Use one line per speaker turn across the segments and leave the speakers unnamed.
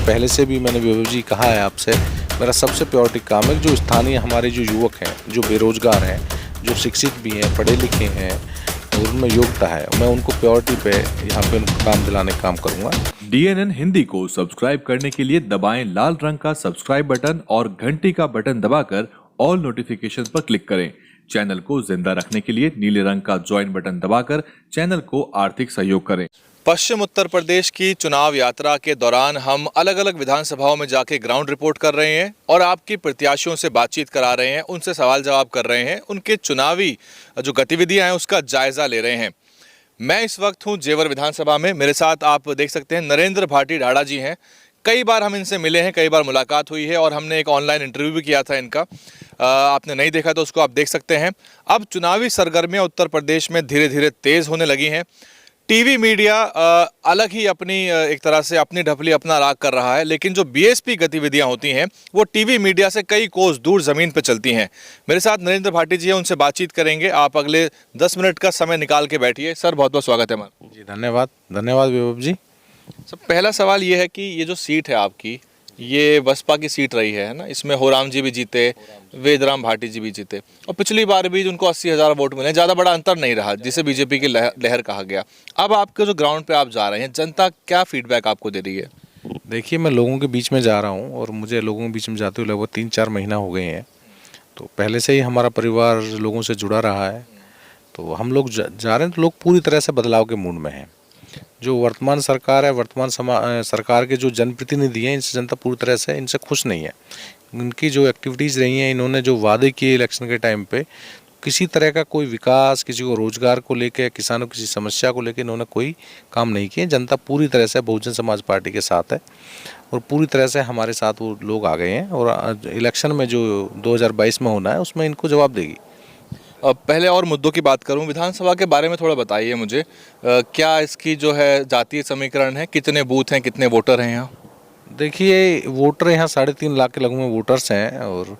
पहले से भी मैंने वैभव जी कहा है आपसे, मेरा सबसे प्रायोरिटी काम है जो स्थानीय हमारे जो युवक हैं, जो बेरोजगार हैं, जो शिक्षित भी हैं, पढ़े लिखे हैं और उनमें योग्यता है, मैं उनको प्रायोरिटी पे यहाँ पे उनको काम दिलाने का काम करूँगा।
DNN हिंदी को सब्सक्राइब करने के लिए दबाएं लाल रंग का सब्सक्राइब बटन और घंटी का बटन दबाकर ऑल नोटिफिकेशन पर क्लिक करें। चैनल को जिंदा रखने के लिए नीले रंग का ज्वाइन बटन दबाकर चैनल को आर्थिक सहयोग करें।
पश्चिम उत्तर प्रदेश की चुनाव यात्रा के दौरान हम अलग अलग विधानसभाओं में जाके ग्राउंड रिपोर्ट कर रहे हैं और आपकी प्रत्याशियों से बातचीत करा रहे हैं, उनसे सवाल जवाब कर रहे हैं, उनके चुनावी जो गतिविधियां हैं उसका जायजा ले रहे हैं। मैं इस वक्त हूं जेवर विधानसभा में। मेरे साथ आप देख सकते हैं नरेंद्र भाटी ढाड़ा जी हैं। कई बार हम इनसे मिले हैं, कई बार मुलाकात हुई है और हमने एक ऑनलाइन इंटरव्यू भी किया था इनका। आपने नहीं देखा तो उसको आप देख सकते हैं। अब चुनावी सरगर्मियां उत्तर प्रदेश में धीरे धीरे तेज होने लगी हैं। टीवी मीडिया अलग ही अपनी एक तरह से अपनी ढपली अपना राग कर रहा है, लेकिन जो बीएसपी गतिविधियां होती हैं वो टीवी मीडिया से कई कोस दूर ज़मीन पर चलती हैं। मेरे साथ नरेंद्र भाटी जी हैं, उनसे बातचीत करेंगे। आप अगले 10 मिनट का समय निकाल के बैठिए। सर, बहुत बहुत स्वागत है।
जी धन्यवाद, धन्यवाद वैभव जी।
सब पहला सवाल ये है कि ये जो सीट है आपकी, ये बसपा की सीट रही है ना? इसमें होराम जी भी जीते, वेदराम भाटी जी भी जीते और पिछली बार भी उनको 80,000 वोट मिले। ज़्यादा बड़ा अंतर नहीं रहा, जिसे बीजेपी की लहर कहा गया। अब आपके जो ग्राउंड पे आप जा रहे हैं, जनता क्या फीडबैक आपको दे रही है?
देखिए, मैं लोगों के बीच में जा रहा हूँ और मुझे लोगों के बीच में जाते हुए लगभग 3-4 महीना हो गए हैं। तो पहले से ही हमारा परिवार लोगों से जुड़ा रहा है। तो हम लोग जा रहे हैं तो लोग पूरी तरह से बदलाव के मूड में हैं। जो वर्तमान सरकार है, वर्तमान सरकार के जो जनप्रतिनिधि हैं, इनसे जनता पूरी तरह से इनसे खुश नहीं है। इनकी जो एक्टिविटीज़ रही हैं, इन्होंने जो वादे किए इलेक्शन के टाइम पे, किसी तरह का कोई विकास, किसी को रोजगार को लेके, किसानों की समस्या को लेके इन्होंने कोई काम नहीं किए। जनता पूरी तरह से बहुजन समाज पार्टी के साथ है और पूरी तरह से हमारे साथ वो लोग आ गए हैं और इलेक्शन में जो 2022 में होना है उसमें इनको जवाब देगी।
पहले और मुद्दों की बात करूं, विधानसभा के बारे में थोड़ा बताइए मुझे। क्या इसकी जो है जातीय समीकरण है, कितने बूथ हैं, कितने वोटर हैं यहाँ?
देखिए, वोटर यहाँ 3.5 लाख के लगभग में वोटर्स हैं और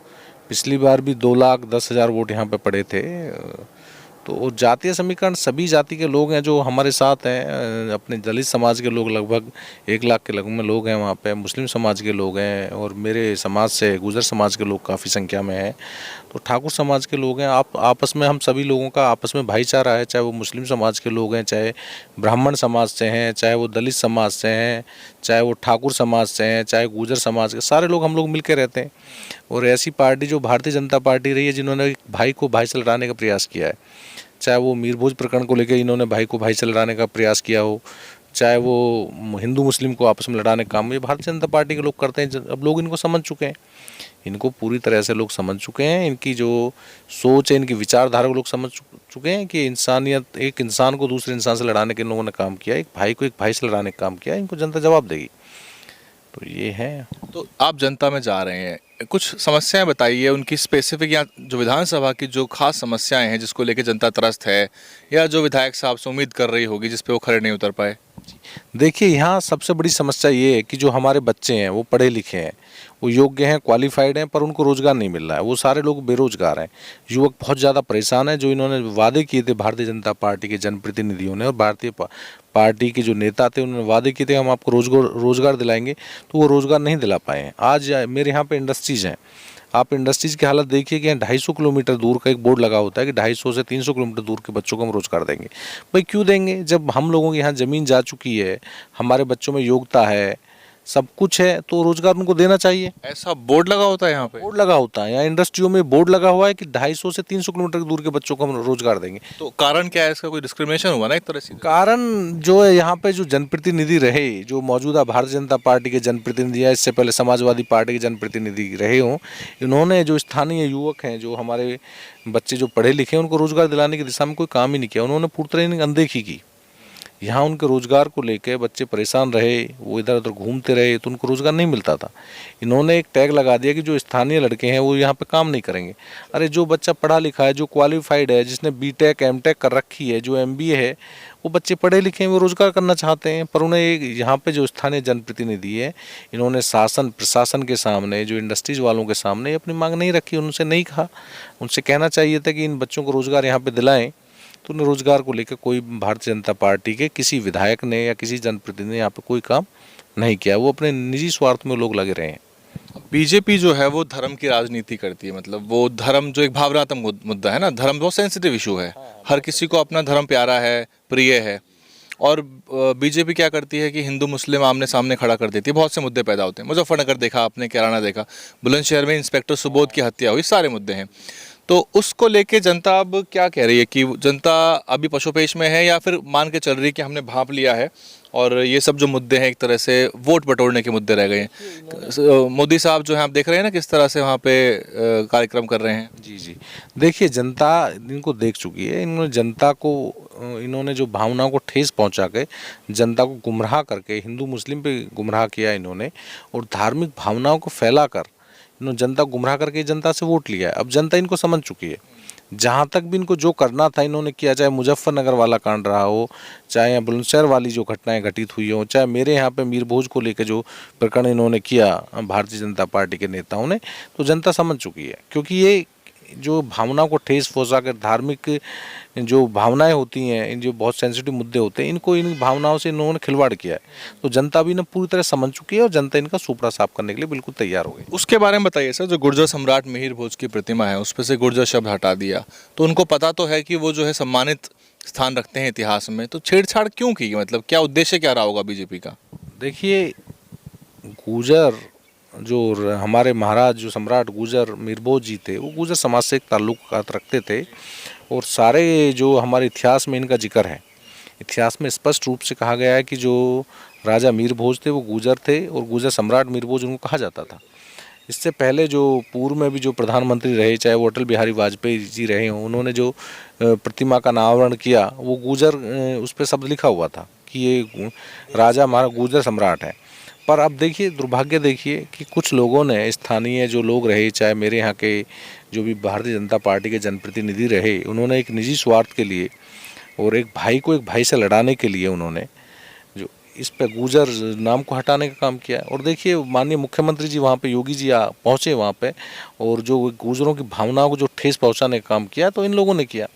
पिछली बार भी 2,10,000 वोट यहाँ पे पड़े थे। तो जातीय समीकरण, सभी जाति के लोग हैं जो हमारे साथ हैं। अपने दलित समाज के लोग लगभग 1 लाख के लगभग में लोग हैं वहाँ पे, मुस्लिम समाज के लोग हैं और मेरे समाज से गुर्जर समाज के लोग काफ़ी संख्या में हैं। तो ठाकुर समाज के लोग हैं। आपस में हम सभी लोगों का आपस में भाईचारा है, चाहे वो मुस्लिम समाज के लोग हैं, चाहे ब्राह्मण समाज से हैं, चाहे वो दलित समाज से हैं, चाहे वो ठाकुर समाज से हैं, चाहे गुर्जर समाज के, सारे लोग हम लोग मिल के रहते हैं। और ऐसी पार्टी जो भारतीय जनता पार्टी रही है, जिन्होंने भाई को भाई से लड़ाने का प्रयास किया है, चाहे वो मीरभोज प्रकरण को लेकर इन्होंने भाई को भाई से लड़ाने का प्रयास किया हो, चाहे वो हिंदू मुस्लिम को आपस में लड़ाने का काम, ये भारतीय जनता पार्टी के लोग करते हैं। अब लोग इनको समझ चुके हैं, इनको पूरी तरह से लोग समझ चुके हैं। इनकी जो सोच है, इनकी विचारधारा को लोग समझ चुके हैं कि इंसानियत, एक इंसान को दूसरे इंसान से लड़ाने के इन लोगों ने काम किया, एक भाई को एक भाई से लड़ाने का काम किया। इनको जनता जवाब देगी। तो ये है।
तो आप जनता में जा रहे हैं, कुछ समस्याएं बताइए उनकी स्पेसिफिक, या जो विधानसभा की जो खास समस्याएं हैं जिसको लेके जनता त्रस्त है, या जो विधायक साहब से उम्मीद कर रही होगी जिस पे वो खड़े नहीं उतर पाए।
देखिए, यहाँ सबसे बड़ी समस्या ये है कि जो हमारे बच्चे हैं वो पढ़े लिखे हैं, वो योग्य हैं, क्वालिफाइड हैं, पर उनको रोज़गार नहीं मिल रहा है। वो सारे लोग बेरोजगार हैं। युवक बहुत ज़्यादा परेशान हैं। जो इन्होंने वादे किए थे भारतीय जनता पार्टी के जनप्रतिनिधियों ने और भारतीय पार्टी के जो नेता थे, उन्होंने वादे किए थे हम आपको रोज़गार दिलाएंगे, तो वो रोज़गार नहीं दिला पाए हैं। आज मेरे यहाँ पे इंडस्ट्रीज़ हैं। आप इंडस्ट्रीज़ की हालत देखिए कि 250 किलोमीटर दूर का एक बोर्ड लगा होता है कि 250 से 300 किलोमीटर दूर के बच्चों को हम रोज़गार देंगे। भाई क्यों देंगे, जब हम लोगों के यहाँ ज़मीन जा चुकी है, हमारे बच्चों में योग्यता है, सब कुछ है, तो रोज़गार उनको देना चाहिए।
ऐसा बोर्ड लगा होता है यहाँ पे?
बोर्ड लगा होता है यहाँ इंडस्ट्रियों में, बोर्ड लगा हुआ है कि 250 से 300 किलोमीटर दूर के बच्चों को हम रोज़गार देंगे।
तो कारण क्या है इसका? कोई डिस्क्रिमिनेशन हुआ ना एक तरह से?
कारण जो है, यहाँ पे जो जनप्रतिनिधि रहे, जो मौजूदा भारतीय जनता पार्टी के जनप्रतिनिधि या इससे पहले समाजवादी पार्टी के जनप्रतिनिधि रहे हों, इन्होंने जो स्थानीय युवक हैं, जो हमारे बच्चे जो पढ़े लिखे हैं, उनको रोज़गार दिलाने की दिशा में कोई काम ही नहीं किया। उन्होंने पूरी तरह अनदेखी की। यहाँ उनके रोज़गार को लेके बच्चे परेशान रहे, वो इधर उधर घूमते रहे, तो उनको रोज़गार नहीं मिलता था। इन्होंने एक टैग लगा दिया कि जो स्थानीय लड़के हैं वो यहाँ पे काम नहीं करेंगे। अरे जो बच्चा पढ़ा लिखा है, जो क्वालिफाइड है, जिसने बीटेक एमटेक कर रखी है, जो एमबीए है, वो बच्चे पढ़े लिखे हैं, वो रोज़गार करना चाहते हैं। पर उन्हें यहाँ पे जो स्थानीय जनप्रतिनिधि है, इन्होंने शासन प्रशासन के सामने, जो इंडस्ट्रीज वालों के सामने अपनी मांग नहीं रखी, उनसे नहीं कहा। उनसे कहना चाहिए था कि इन बच्चों को रोज़गार यहाँ पर दिलाएँ। तो उन्हें रोज़गार को लेकर कोई भारतीय जनता पार्टी के किसी विधायक ने या किसी जनप्रतिनिधि ने यहाँ पे कोई काम नहीं किया, वो अपने निजी स्वार्थ में लोग लगे रहे हैं।
बीजेपी जो है वो धर्म की राजनीति करती है, मतलब वो धर्म जो एक भावनात्मक मुद्दा है ना, धर्म बहुत सेंसिटिव इशू है, हर किसी को अपना धर्म प्यारा है, प्रिय है। और बीजेपी क्या करती है कि हिंदू मुस्लिम आमने सामने खड़ा कर देती है, बहुत से मुद्दे पैदा होते हैं। मुजफ्फरनगर देखा आपने, कैराना देखा, बुलंदशहर में इंस्पेक्टर सुबोध की हत्या हुई, सारे मुद्दे हैं। तो उसको लेके जनता अब क्या कह रही है कि जनता अभी पशुपेश में है, या फिर मान के चल रही है कि हमने भांप लिया है और ये सब जो मुद्दे हैं एक तरह से वोट बटोरने के मुद्दे रह गए हैं। मोदी साहब जो हैं, आप देख रहे हैं ना किस तरह से वहाँ पे कार्यक्रम कर रहे हैं।
जी जी, देखिए जनता इनको देख चुकी है। इन्होंने जनता को, इन्होंने जो भावनाओं को ठेस पहुंचा के जनता को गुमराह करके हिंदू मुस्लिम पे गुमराह किया इन्होंने, और धार्मिक भावनाओं को फैलाकर इन्होंने जनता को गुमराह करके जनता से वोट लिया है। अब जनता इनको समझ चुकी है। जहाँ तक भी इनको जो करना था इन्होंने किया, चाहे मुजफ्फरनगर वाला कांड रहा हो, चाहे यहाँ बुलंदशहर वाली जो घटनाएं घटित हुई हो, चाहे मेरे यहाँ पे मीर भोज को लेकर जो प्रकरण इन्होंने किया भारतीय जनता पार्टी के नेताओं ने, तो जनता समझ चुकी है। क्योंकि ये जो भावनाओं को ठेस पहुँचा कर, धार्मिक जो भावनाएं होती हैं, इन जो बहुत सेंसिटिव मुद्दे होते हैं, इनको, इन भावनाओं से इन्होंने खिलवाड़ किया है। तो जनता भी ना पूरी तरह समझ चुकी है और जनता इनका सुपड़ा साफ करने के लिए बिल्कुल तैयार हो गई।
उसके बारे में बताइए सर, जो गुर्जर सम्राट मिहिर भोज की प्रतिमा है उस पर से गुर्जर शब्द हटा दिया, तो उनको पता तो है कि वो जो है सम्मानित स्थान रखते हैं इतिहास में, तो छेड़छाड़ क्यों की? मतलब क्या उद्देश्य क्या रहा होगा बीजेपी का?
देखिए, गुर्जर जो हमारे महाराज जो सम्राट गुर्जर मीर भोज जी थे, वो गुर्जर समाज से एक ताल्लुकात रखते थे, और सारे जो हमारे इतिहास में इनका जिक्र है। इतिहास में स्पष्ट रूप से कहा गया है कि जो राजा मीर भोज थे वो गुर्जर थे, और गुर्जर सम्राट मीर भोज उनको कहा जाता था। इससे पहले जो पूर्व में भी जो प्रधानमंत्री रहे, चाहे वो अटल बिहारी वाजपेयी जी रहे हों, उन्होंने जो प्रतिमा का अनावरण किया, वो गुर्जर, उस पर शब्द लिखा हुआ था कि ये राजा हमारा गुर्जर सम्राट है। पर अब देखिए, दुर्भाग्य देखिए कि कुछ लोगों ने, स्थानीय जो लोग रहे, चाहे मेरे यहाँ के जो भी भारतीय जनता पार्टी के जनप्रतिनिधि रहे, उन्होंने एक निजी स्वार्थ के लिए और एक भाई को एक भाई से लड़ाने के लिए उन्होंने जो इस पे गुर्जर नाम को हटाने का काम किया। और देखिए, माननीय मुख्यमंत्री जी वहाँ पे, योगी जी पहुँचे वहाँ पे, और जो गुर्जरों की भावनाओं को जो ठेस पहुँचाने का काम किया, तो इन लोगों ने किया।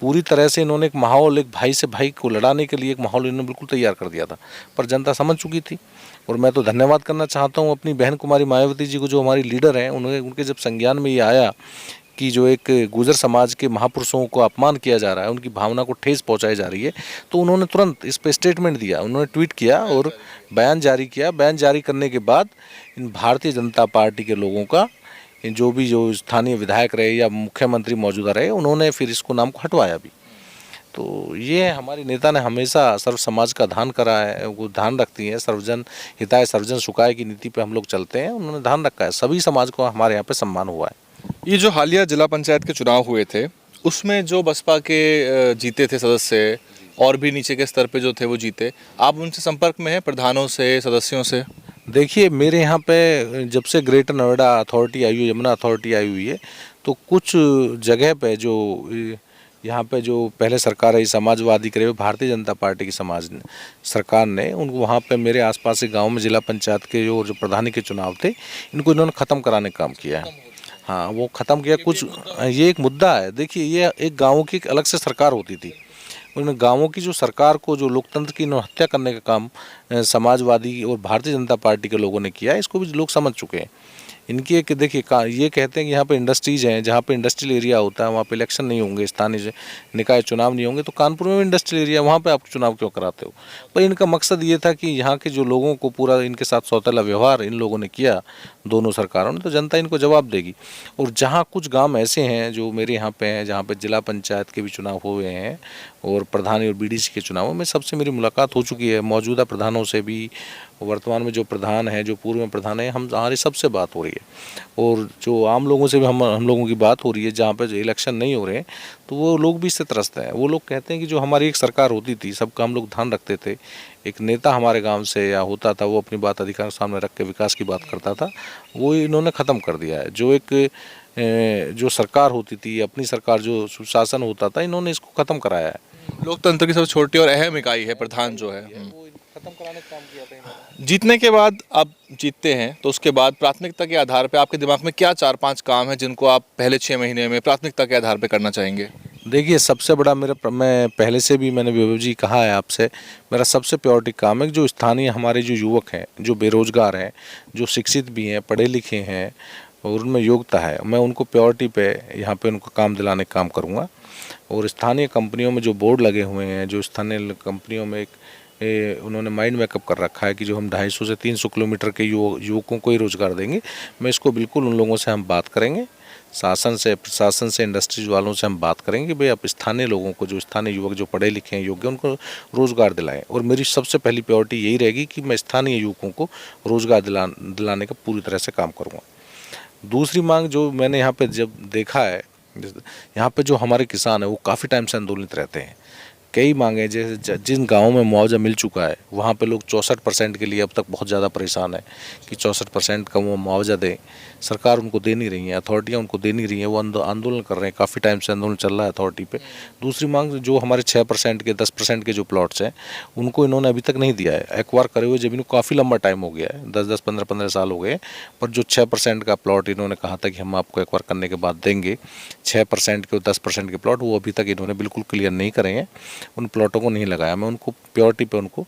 पूरी तरह से इन्होंने एक माहौल, एक भाई से भाई को लड़ाने के लिए एक माहौल इन्होंने बिल्कुल तैयार कर दिया था, पर जनता समझ चुकी थी। और मैं तो धन्यवाद करना चाहता हूँ अपनी बहन कुमारी मायावती जी को, जो हमारी लीडर हैं। उन्होंने, उनके जब संज्ञान में ये आया कि जो एक गुर्जर समाज के महापुरुषों को अपमान किया जा रहा है, उनकी भावना को ठेस पहुंचाई जा रही है, तो उन्होंने तुरंत इस पर स्टेटमेंट दिया, उन्होंने ट्वीट किया और बयान जारी किया। बयान जारी करने के बाद इन भारतीय जनता पार्टी के लोगों का, जो भी जो स्थानीय विधायक रहे या मुख्यमंत्री मौजूदा रहे, उन्होंने फिर इसको नाम को हटवाया भी। तो ये हमारी नेता ने हमेशा सर्व समाज का ध्यान करा है, वो ध्यान रखती हैं। सर्वजन हिताय सर्वजन सुखाय की नीति पे हम लोग चलते हैं, उन्होंने ध्यान रखा है। सभी समाज को हमारे यहाँ पे सम्मान हुआ है।
ये जो हालिया जिला पंचायत के चुनाव हुए थे, उसमें जो बसपा के जीते थे सदस्य, और भी नीचे के स्तर पे जो थे वो जीते, आप उनसे संपर्क में हैं, प्रधानों से, सदस्यों से?
देखिए, मेरे यहाँ पे जब से ग्रेटर नोएडा अथॉरिटी आई हुई, यमुना अथॉरिटी आई हुई है, तो कुछ जगह पे जो यहाँ पे जो पहले सरकार है समाजवादी करे, भारतीय जनता पार्टी की सरकार ने उनको वहाँ पे मेरे आसपास के गांव में जिला पंचायत के जो प्रधानी के चुनाव थे, इनको इन्होंने ख़त्म कराने का काम किया है। हाँ, वो ख़त्म किया। कुछ ये एक मुद्दा है। देखिए, ये एक गाँवों की एक अलग से सरकार होती थी, उन्होंने गाँवों की जो सरकार को, जो लोकतंत्र की हत्या करने का काम समाजवादी और भारतीय जनता पार्टी के लोगों ने किया, इसको भी लोग समझ चुके हैं। इनकी एक, देखिए, ये कहते हैं कि यहाँ पे इंडस्ट्रीज़ हैं, जहाँ पे इंडस्ट्रियल एरिया होता है वहाँ पे इलेक्शन नहीं होंगे, स्थानीय निकाय चुनाव नहीं होंगे, तो कानपुर में भी इंडस्ट्रियल एरिया, वहाँ पे आप चुनाव क्यों कराते हो? पर इनका मकसद ये था कि यहाँ के जो लोगों को पूरा, इनके साथ सौतेला व्यवहार इन लोगों ने किया, दोनों सरकारों ने, तो जनता इनको जवाब देगी। और जहाँ कुछ गाँव ऐसे हैं जो मेरे यहाँ पे हैं, जहाँ पे जिला पंचायत के भी चुनाव हुए हैं और प्रधान और बीडीसी के चुनावों में सबसे मेरी मुलाकात हो चुकी है, मौजूदा प्रधानों से भी, वर्तमान में जो प्रधान है, जो पूर्व में प्रधान है, हमारी सबसे बात हो रही है। और जो आम लोगों से भी हम लोगों की बात हो रही है, जहाँ पे जो इलेक्शन नहीं हो रहे हैं, तो वो लोग भी इससे त्रस्त हैं। वो लोग कहते हैं कि जो हमारी एक सरकार होती थी, सबका हम लोग ध्यान रखते थे, एक नेता हमारे गांव से या होता था, वो अपनी बात अधिकार सामने रख के विकास की बात करता था, वो इन्होंने ख़त्म कर दिया है। जो एक जो सरकार होती थी, अपनी सरकार, जो सुशासन होता था, इन्होंने इसको ख़त्म कराया है।
लोकतंत्र की सबसे छोटी और अहम इकाई है प्रधान जो है।
वो खत्म कराने का काम किया था इन्होंने।
जीतने के बाद आप जीतते हैं, तो उसके बाद प्राथमिकता के आधार पे आपके दिमाग में क्या 4-5 काम है जिनको आप पहले 6 महीने में प्राथमिकता के आधार पे करना चाहेंगे?
देखिए, सबसे बड़ा मैं पहले से भी मैंने विभव जी कहा है आपसे, मेरा सबसे प्रायोरिटी काम है कि जो स्थानीय हमारे जो युवक हैं, जो बेरोजगार हैं, जो शिक्षित भी हैं, पढ़े लिखे हैं और उनमें योग्यता है, मैं उनको प्रायोरिटी पे यहाँ पे उनको काम दिलाने का काम करूँगा। और स्थानीय कंपनियों में जो बोर्ड लगे हुए हैं, जो स्थानीय कंपनियों में उन्होंने माइंड मेकअप कर रखा है कि जो हम 250 से 300 किलोमीटर के युवकों को ही रोज़गार देंगे, मैं इसको बिल्कुल उन लोगों से हम बात करेंगे, शासन से, प्रशासन से, इंडस्ट्रीज वालों से हम बात करेंगे भाई आप स्थानीय लोगों को, जो स्थानीय युवक जो पढ़े लिखे हैं, योग्य, उनको रोज़गार दिलाएं। और मेरी सबसे पहली प्रायोरिटी यही रहेगी कि मैं स्थानीय युवकों को रोज़गार दिलाने का पूरी तरह से काम करूँगा। दूसरी मांग जो मैंने यहाँ पे जब देखा है, यहाँ पे जो हमारे किसान हैं वो काफ़ी टाइम से आंदोलित रहते हैं। कई मांगे जैसे जिन गाँवों में मुआवजा मिल चुका है वहाँ पे लोग 64% के लिए अब तक बहुत ज़्यादा परेशान है कि 64% का वो मुआवजा दें। सरकार उनको दे नहीं रही है, अथॉरिटियाँ उनको दे नहीं रही हैं, वो आंदोलन कर रहे हैं, काफ़ी टाइम से आंदोलन चल रहा है अथॉरिटी पे। दूसरी मांग जो हमारे 6% के 10% के जो प्लॉट्स हैं उनको इन्होंने अभी तक नहीं दिया है। एक्वायर करे हुए ज़मीन को काफ़ी लंबा टाइम हो गया है, 10-10, 15-15 साल हो गए, पर जो 6% का प्लॉट इन्होंने कहा था कि हम आपको एक्वायर करने के बाद देंगे, 6% के और 10% के प्लॉट, वो अभी तक इन्होंने बिल्कुल क्लियर नहीं करे हैं, उन प्लॉटों को नहीं लगाया। मैं उनको प्योरिटी पे उनको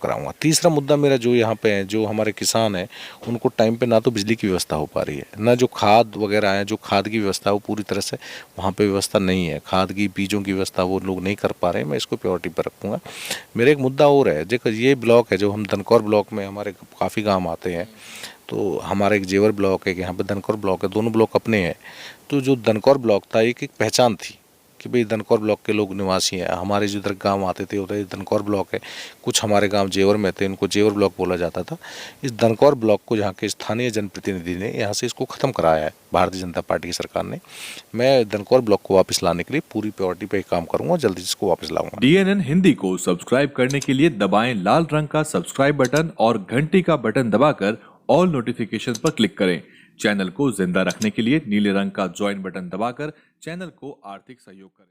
कराऊंगा। तीसरा मुद्दा मेरा जो यहाँ पे है, जो हमारे किसान हैं उनको टाइम पे ना तो बिजली की व्यवस्था हो पा रही है, ना जो खाद वगैरह है, जो खाद की व्यवस्था है वो पूरी तरह से वहाँ पे व्यवस्था नहीं है, खाद की बीजों की व्यवस्था वो लोग नहीं कर पा रहे हैं। मैं इसको प्योरिटी पर रखूँगा। मेरा एक मुद्दा और है, देखो ये ब्लॉक है जो हम धनकौर ब्लॉक में हमारे काफ़ी गाँव आते हैं, तो हमारा एक जेवर ब्लॉक है, यहाँ पे धनकौर ब्लॉक है, दोनों ब्लॉक अपने हैं। तो जो धनकौर ब्लॉक था एक पहचान थी कि भाई धनकौर ब्लॉक के लोग निवासी हैं। हमारे जिधर गांव आते थे उधर धनकौर ब्लॉक है, कुछ हमारे गांव जेवर में थे, इनको जेवर ब्लॉक बोला जाता था। इस धनकौर ब्लॉक को यहाँ के स्थानीय जनप्रतिनिधि ने यहाँ से इसको ख़त्म कराया है, भारतीय जनता पार्टी की सरकार ने। मैं धनकौर ब्लॉक को वापस लाने के लिए पूरी प्रायोरिटी पे काम करूँगा, जल्दी इसको वापस लाऊंगा।
DNN हिंदी को सब्सक्राइब करने के लिए दबाएं लाल रंग का सब्सक्राइब बटन और घंटी का बटन दबाकर ऑल नोटिफिकेशन पर क्लिक करें। चैनल को जिंदा रखने के लिए नीले रंग का ज्वाइन बटन दबाकर चैनल को आर्थिक सहयोग करें।